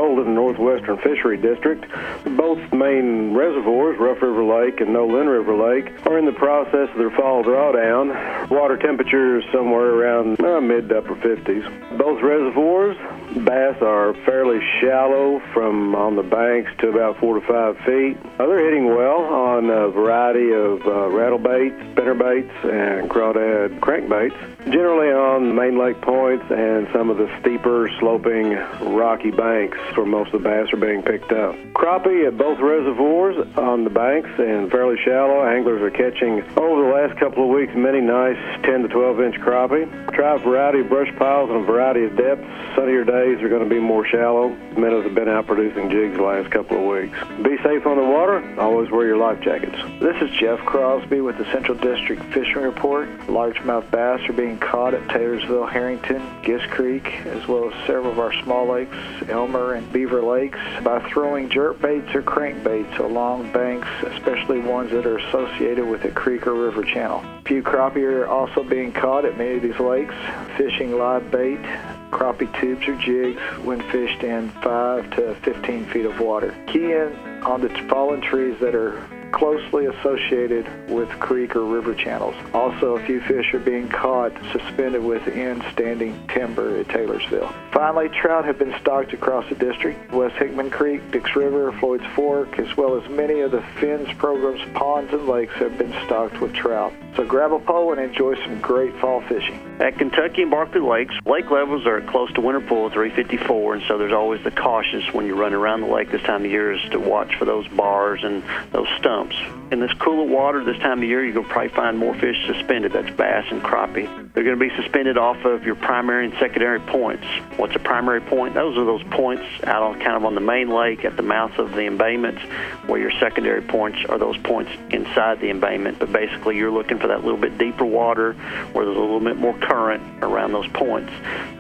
Afield in the Northwestern Fishery District. Both main reservoirs, Rough River Lake and Nolin River Lake, are in the process of their fall drawdown. Water temperature is somewhere around mid to upper 50s. Both reservoirs, bass are fairly shallow from on the banks to about 4 to 5 feet. They're hitting well on a variety of rattlebaits, spinnerbaits, and crawdad crankbaits. Generally on main lake points and some of the steeper, sloping, rocky banks where most of the bass are being picked up. Crappie at both reservoirs on the banks and fairly shallow. Anglers are catching over the last couple of weeks many nice 10 to 12 inch crappie. Try a variety of brush piles and a variety of depths. Sunnier days are going to be more shallow. Minnows have been out producing jigs the last couple of weeks. Be safe on the water. Always wear your life jackets. This is Jeff Crosby with the Central District Fishing Report. Largemouth bass are being caught at Taylorsville, Harrington, Gist Creek, as well as several of our small lakes, Elmer and Beaver Lakes, by throwing jerk baits or crankbaits along banks, especially ones that are associated with a creek or river channel. A few crappie are also being caught at many of these lakes, fishing live bait, crappie tubes or jigs when fished in 5 to 15 feet of water. Key in on the fallen trees that are closely associated with creek or river channels. Also, a few fish are being caught suspended within standing timber at Taylorsville. Finally, trout have been stocked across the district. West Hickman Creek, Dix River, Floyd's Fork, as well as many of the Finn's program's ponds and lakes have been stocked with trout. So grab a pole and enjoy some great fall fishing. At Kentucky and Barkley Lakes, lake levels are close to winter pool 354, and so there's always the cautious when you run around the lake this time of year is to watch for those bars and those stumps. In this cooler water this time of year, you're going to probably find more fish suspended. That's bass and crappie. They're going to be suspended off of your primary and secondary points. What's a primary point? Those are those points out on kind of on the main lake at the mouth of the embayments, where your secondary points are those points inside the embayment. But basically, you're looking for that little bit deeper water where there's a little bit more current around those points.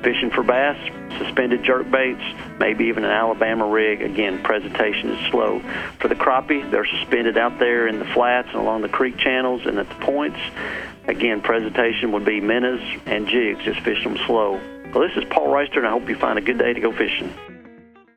Fishing for bass, suspended jerk baits, maybe even an Alabama rig. Again, presentation is slow. For the crappie, they're suspended out there in the flats and along the creek channels and at the points. Again, presentation would be minnows and jigs. Just fish them slow. Well, this is Paul Reister, and I hope you find a good day to go fishing.